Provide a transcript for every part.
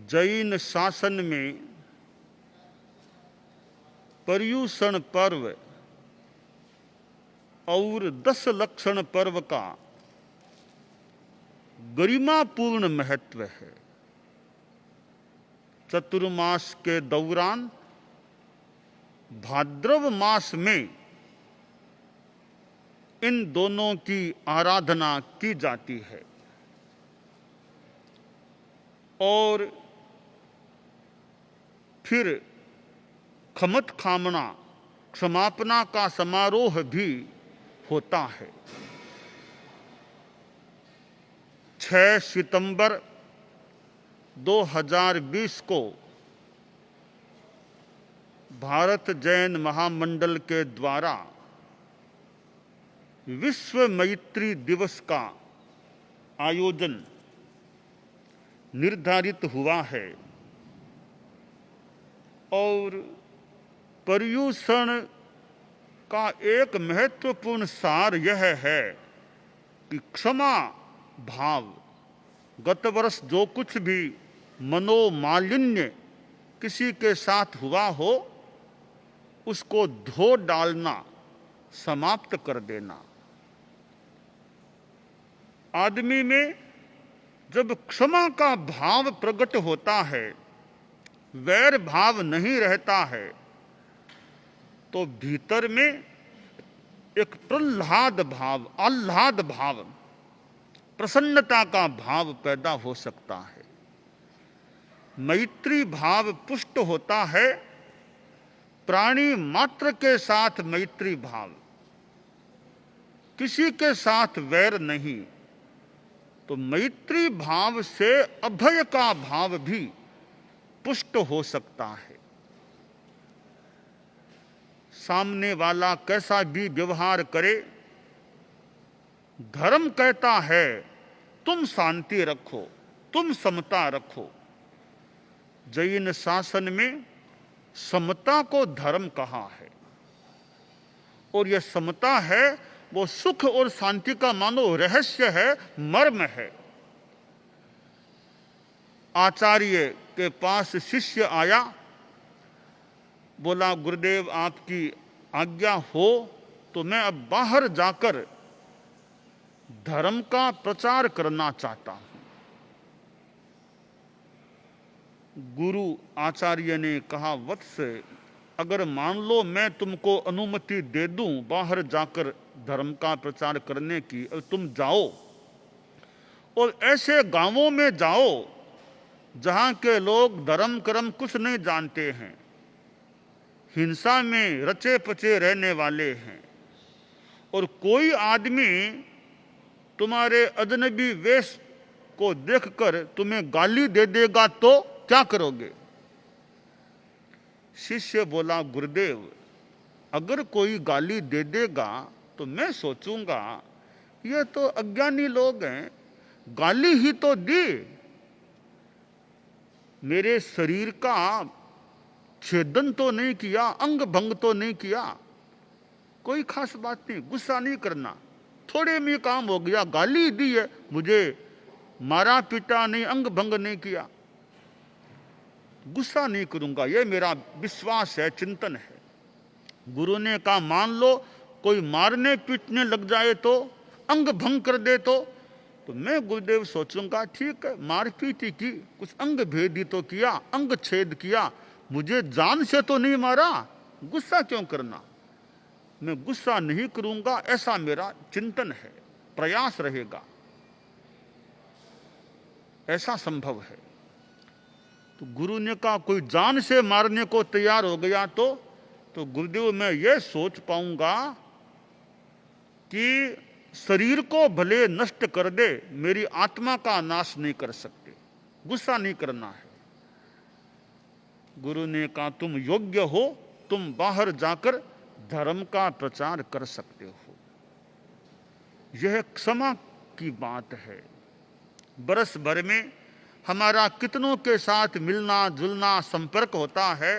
जैन शासन में पर्युषण पर्व और 10 लक्षण पर्व का गरिमापूर्ण महत्व है। चतुर्मास के दौरान भाद्रव मास में इन दोनों की आराधना की जाती है और फिर खमत खामना क्षमापना का समारोह भी होता है। 6 सितंबर 2020 को भारत जैन महामंडल के द्वारा विश्व मैत्री दिवस का आयोजन निर्धारित हुआ है और पर्युषण का एक महत्वपूर्ण सार यह है कि क्षमा भाव, गत वर्ष जो कुछ भी मनोमालिन्य किसी के साथ हुआ हो उसको धो डालना, समाप्त कर देना। आदमी में जब क्षमा का भाव प्रकट होता है, वैर भाव नहीं रहता है, तो भीतर में एक प्रह्लाद भाव, आह्लाद भाव, प्रसन्नता का भाव पैदा हो सकता है। मैत्री भाव पुष्ट होता है, प्राणी मात्र के साथ मैत्री भाव, किसी के साथ वैर नहीं। तो मैत्री भाव से अभय का भाव भी पुष्ट हो सकता है। सामने वाला कैसा भी व्यवहार करे, धर्म कहता है तुम शांति रखो, तुम समता रखो। जैन शासन में समता को धर्म कहा है और यह समता है वो सुख और शांति का मानो रहस्य है, मर्म है। आचार्य के पास शिष्य आया, बोला गुरुदेव आपकी आज्ञा हो तो मैं अब बाहर जाकर धर्म का प्रचार करना चाहता हूं। गुरु आचार्य ने कहा वत्स, अगर मान लो मैं तुमको अनुमति दे दूं बाहर जाकर धर्म का प्रचार करने की, और तुम जाओ और ऐसे गांवों में जाओ जहां के लोग धर्म कर्म कुछ नहीं जानते हैं, हिंसा में रचे पचे रहने वाले हैं, और कोई आदमी तुम्हारे अजनबी वेश को देखकर तुम्हें गाली दे देगा तो क्या करोगे? शिष्य बोला गुरुदेव, अगर कोई गाली दे देगा तो मैं सोचूंगा ये तो अज्ञानी लोग हैं, गाली ही तो दी, मेरे शरीर का छेदन तो नहीं किया, अंग भंग तो नहीं किया, कोई खास बात नहीं, गुस्सा नहीं करना, थोड़े में काम हो गया, गाली दी है, मुझे मारा पीटा नहीं, अंग भंग नहीं किया, गुस्सा नहीं करूंगा, यह मेरा विश्वास है, चिंतन है। गुरु ने कहा मान लो कोई मारने पीटने लग जाए तो, अंग भंग कर दे तो मैं गुरुदेव सोचूंगा ठीक है, मारपीट की, कुछ अंग भेदी तो किया, अंग छेद किया, मुझे जान से तो नहीं मारा, गुस्सा क्यों करना, मैं गुस्सा नहीं करूंगा, ऐसा मेरा चिंतन है, प्रयास रहेगा, ऐसा संभव है। तो गुरु ने कहा कोई जान से मारने को तैयार हो गया तो गुरुदेव मैं ये सोच पाऊंगा कि शरीर को भले नष्ट कर दे, मेरी आत्मा का नाश नहीं कर सकते, गुस्सा नहीं करना है। गुरु ने कहा तुम योग्य हो, तुम बाहर जाकर धर्म का प्रचार कर सकते हो। यह क्षमा की बात है। बरस भर में हमारा कितनों के साथ मिलना जुलना संपर्क होता है,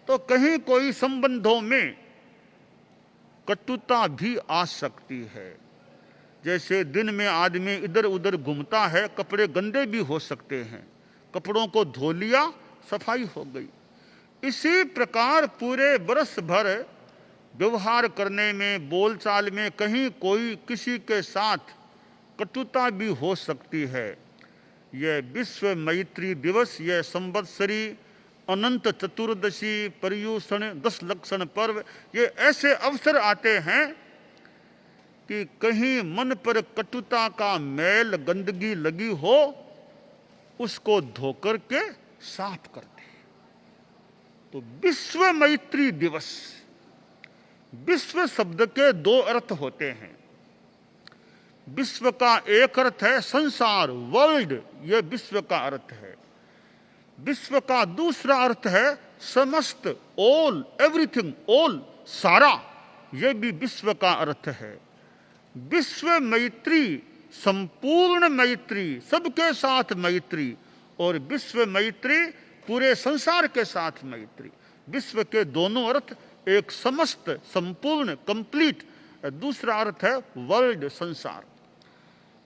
तो कहीं कोई संबंधों में कटुता भी आ सकती है। जैसे दिन में आदमी इधर उधर घूमता है, कपड़े गंदे भी हो सकते हैं, कपड़ों को धो लिया, सफाई हो गई। इसी प्रकार पूरे बरस भर व्यवहार करने में, बोलचाल में कहीं कोई किसी के साथ कटुता भी हो सकती है। यह विश्व मैत्री दिवस, यह संवत्सरी, अनंत चतुर्दशी, पर्युषण, 10 लक्षण पर्व, ये ऐसे अवसर आते हैं कि कहीं मन पर कटुता का मैल, गंदगी लगी हो, उसको धोकर के साफ करते। तो विश्व मैत्री दिवस, विश्व शब्द के 2 अर्थ होते हैं। विश्व का एक अर्थ है संसार, वर्ल्ड, यह विश्व का अर्थ है। विश्व का दूसरा अर्थ है समस्त, ऑल, एवरीथिंग, ऑल, सारा, यह भी विश्व का अर्थ है। विश्व मैत्री, संपूर्ण मैत्री, सबके साथ मैत्री, और विश्व मैत्री पूरे संसार के साथ मैत्री। विश्व के दोनों अर्थ, एक समस्त, संपूर्ण, कंप्लीट, दूसरा अर्थ है वर्ल्ड, संसार।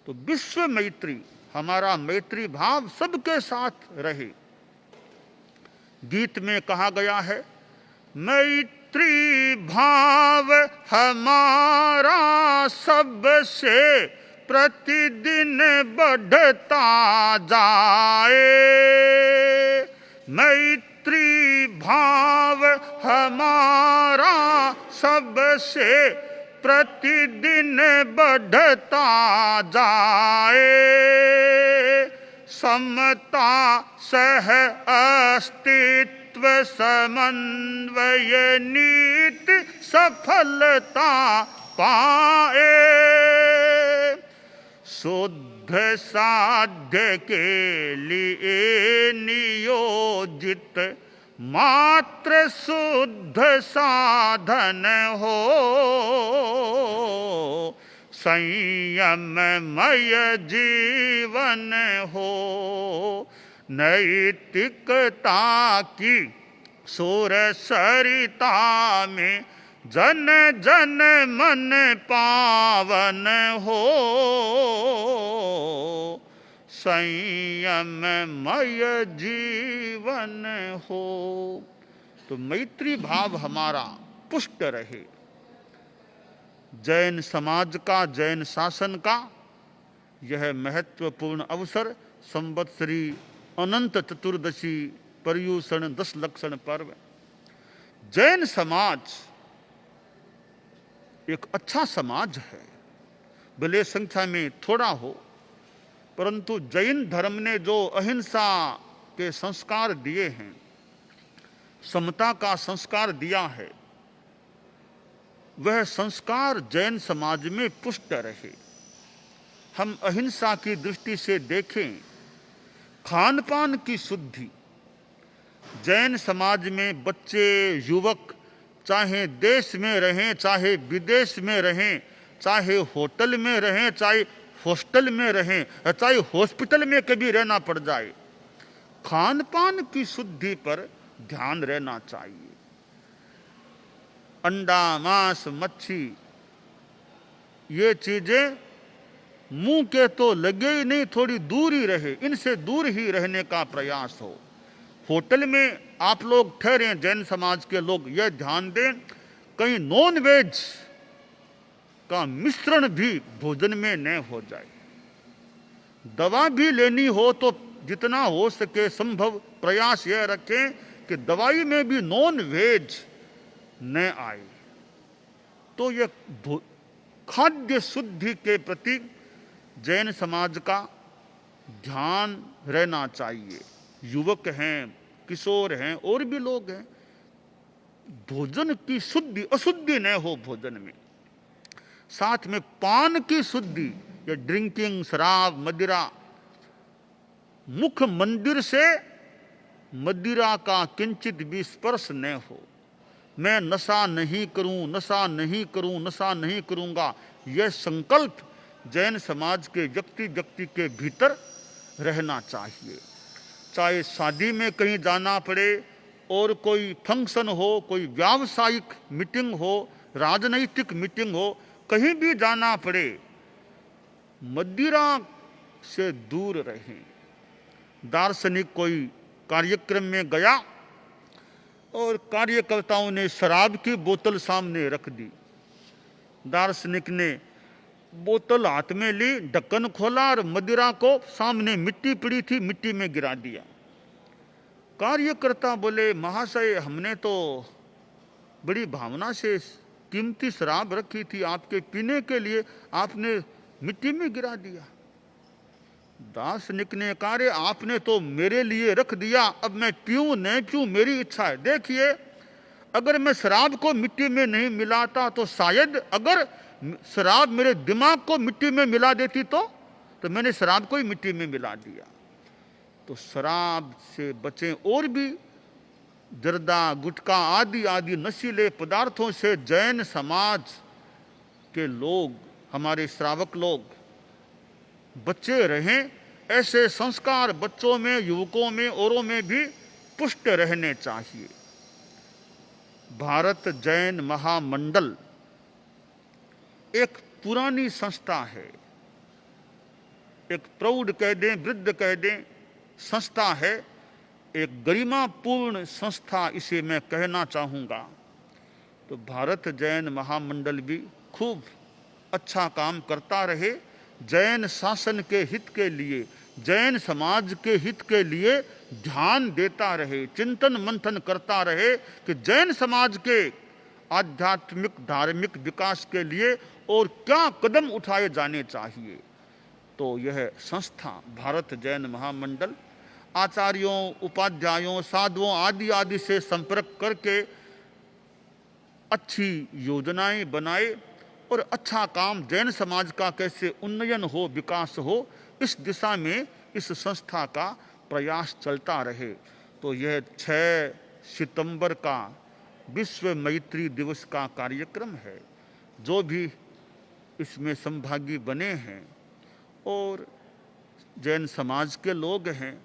तो विश्व मैत्री, हमारा मैत्री भाव सबके साथ रहे। गीत में कहा गया है, मैत्री भाव हमारा सबसे प्रतिदिन बढ़ता जाए। मैत्री भाव हमारा सबसे प्रतिदिन बढ़ता जाए। समता, सह अस्तित्व, समन्वय, नीति सफलता पाए। शुद्ध साध्य के लिए नियोजित मात्र शुद्ध साधन हो। संयममय जीवन हो। नैतिकता की सुर सरिता में जन जन मन पावन हो। संयममय जीवन हो। तो मैत्री भाव हमारा पुष्ट रहे। जैन समाज का, जैन शासन का यह महत्वपूर्ण अवसर, संवत्सरी, अनंत चतुर्दशी, पर्युषण, 10 लक्षण पर्व। जैन समाज एक अच्छा समाज है, भले संख्या में थोड़ा हो, परंतु जैन धर्म ने जो अहिंसा के संस्कार दिए हैं, समता का संस्कार दिया है, वह संस्कार जैन समाज में पुष्ट रहे। हम अहिंसा की दृष्टि से देखें, खान पान की शुद्धि, जैन समाज में बच्चे, युवक, चाहे देश में रहें, चाहे विदेश में रहें, चाहे होटल में रहें, चाहे हॉस्टल में रहें, चाहे हॉस्पिटल में कभी रहना पड़ जाए, खान पान की शुद्धि पर ध्यान रहना चाहिए। अंडा, मांस, मच्छी, ये चीजें मुंह के तो लगे ही नहीं, थोड़ी दूर ही रहे, इनसे दूर ही रहने का प्रयास हो। होटल में आप लोग ठहरे, जैन समाज के लोग, यह ध्यान दें कहीं नॉन वेज का मिश्रण भी भोजन में न हो जाए। दवा भी लेनी हो तो जितना हो सके संभव प्रयास यह रखें कि दवाई में भी नॉन वेज न आए। तो यह खाद्य शुद्धि के प्रति जैन समाज का ध्यान रहना चाहिए। युवक हैं, किशोर हैं, और भी लोग हैं, भोजन की शुद्धि, अशुद्धि न हो भोजन में। साथ में पान की शुद्धि, या ड्रिंकिंग, शराब, मदिरा, मुख मंदिर से मदिरा का किंचित भी स्पर्श न हो। मैं नशा नहीं करूं, नशा नहीं करूं, नशा नहीं करूंगा, यह संकल्प जैन समाज के व्यक्ति व्यक्ति के भीतर रहना चाहिए। चाहे शादी में कहीं जाना पड़े, और कोई फंक्शन हो, कोई व्यावसायिक मीटिंग हो, राजनैतिक मीटिंग हो, कहीं भी जाना पड़े, मदिरा से दूर रहें। दार्शनिक कोई कार्यक्रम में गया और कार्यकर्ताओं ने शराब की बोतल सामने रख दी। दार्शनिक ने बोतल हाथ में ली, ढक्कन खोला और मदिरा को सामने मिट्टी पड़ी थी, मिट्टी में गिरा दिया। कार्यकर्ता बोले, महाशय हमने तो बड़ी भावना से कीमती शराब रखी थी आपके पीने के लिए, आपने मिट्टी में गिरा दिया। दार्शनिक ने कहा, रे आपने तो मेरे लिए रख दिया, अब मैं पीऊं नहीं पीऊं मेरी इच्छा है। देखिए, अगर मैं शराब को मिट्टी में नहीं मिलाता तो शायद अगर शराब मेरे दिमाग को मिट्टी में मिला देती तो मैंने शराब को ही मिट्टी में मिला दिया। तो शराब से बचें, और भी जर्दा, गुटखा आदि आदि नशीले पदार्थों से जैन समाज के लोग, हमारे श्रावक लोग बचे रहें। ऐसे संस्कार बच्चों में, युवकों में, औरों में भी पुष्ट रहने चाहिए। भारत जैन महामंडल एक पुरानी संस्था है, एक प्रौढ़ कह दें, वृद्ध कह दें संस्था है, एक गरिमापूर्ण संस्था इसे मैं कहना चाहूँगा। तो भारत जैन महामंडल भी खूब अच्छा काम करता रहे, जैन शासन के हित के लिए, जैन समाज के हित के लिए ध्यान देता रहे, चिंतन मंथन करता रहे कि जैन समाज के आध्यात्मिक धार्मिक विकास के लिए और क्या कदम उठाए जाने चाहिए। तो यह संस्था भारत जैन महामंडल आचार्यों, उपाध्यायों, साधुओं आदि आदि से संपर्क करके अच्छी योजनाएं बनाए और अच्छा काम जैन समाज का कैसे उन्नयन हो, विकास हो, इस दिशा में इस संस्था का प्रयास चलता रहे। तो यह 6 सितंबर का विश्व मैत्री दिवस का कार्यक्रम है। जो भी इसमें संभागी बने हैं और जैन समाज के लोग हैं,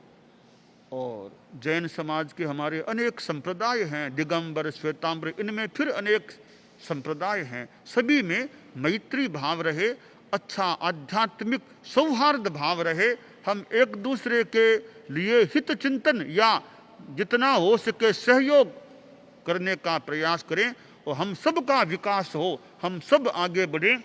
और जैन समाज के हमारे अनेक संप्रदाय हैं, दिगंबर, श्वेतांबर, इनमें फिर अनेक संप्रदाय हैं, सभी में मैत्री भाव रहे, अच्छा आध्यात्मिक सौहार्द भाव रहे। हम एक दूसरे के लिए हित चिंतन या जितना हो सके सहयोग करने का प्रयास करें और हम सब का विकास हो, हम सब आगे बढ़ें,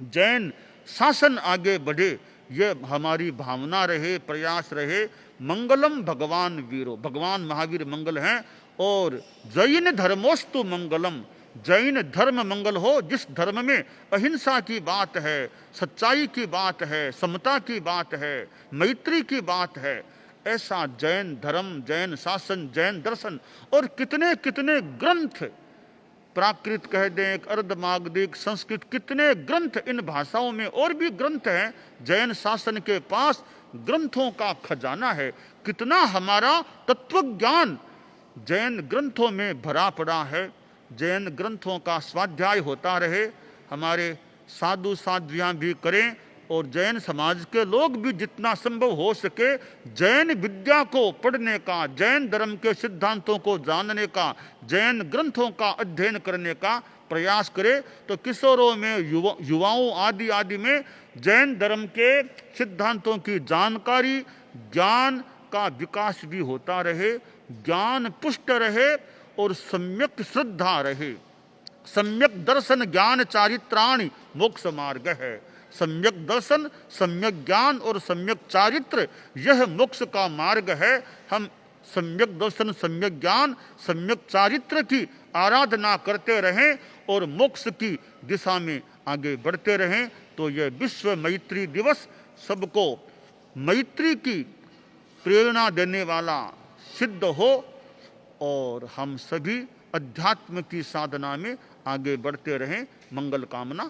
जैन शासन आगे बढ़े, ये हमारी भावना रहे, प्रयास रहे। मंगलम भगवान वीरो, भगवान महावीर मंगल हैं, और जैन धर्मोस्तु मंगलम, जैन धर्म मंगल हो जिस धर्म में अहिंसा की बात है, सच्चाई की बात है, समता की बात है, मैत्री की बात है, ऐसा जैन धर्म, जैन शासन, जैन दर्शन और कितने कितने ग्रंथ, प्राकृत कह दें, अर्धमागधिक, संस्कृत, कितने ग्रंथ इन भाषाओं में और भी ग्रंथ हैं। जैन शासन के पास ग्रंथों का खजाना है। कितना हमारा तत्व ज्ञान जैन ग्रंथों में भरा पड़ा है। जैन ग्रंथों का स्वाध्याय होता रहे, हमारे साधु साध्वियाँ भी करें और जैन समाज के लोग भी जितना संभव हो सके जैन विद्या को पढ़ने का, जैन धर्म के सिद्धांतों को जानने का, जैन ग्रंथों का अध्ययन करने का प्रयास करें। तो किशोरों में, युवाओं आदि आदि में जैन धर्म के सिद्धांतों की जानकारी, ज्ञान का विकास भी होता रहे, ज्ञान पुष्ट रहे और सम्यक श्रद्धा रहे। सम्यक दर्शन ज्ञान चारित्राणि मोक्ष मार्ग है। सम्यक दर्शन, सम्यक ज्ञान और सम्यक चारित्र, यह मोक्ष का मार्ग है। हम सम्यक दर्शन, सम्यक ज्ञान, सम्यक चारित्र की आराधना करते रहें और मोक्ष की दिशा में आगे बढ़ते रहें। तो यह विश्व मैत्री दिवस सबको मैत्री की प्रेरणा देने वाला सिद्ध हो और हम सभी अध्यात्म की साधना में आगे बढ़ते रहें। मंगल कामना।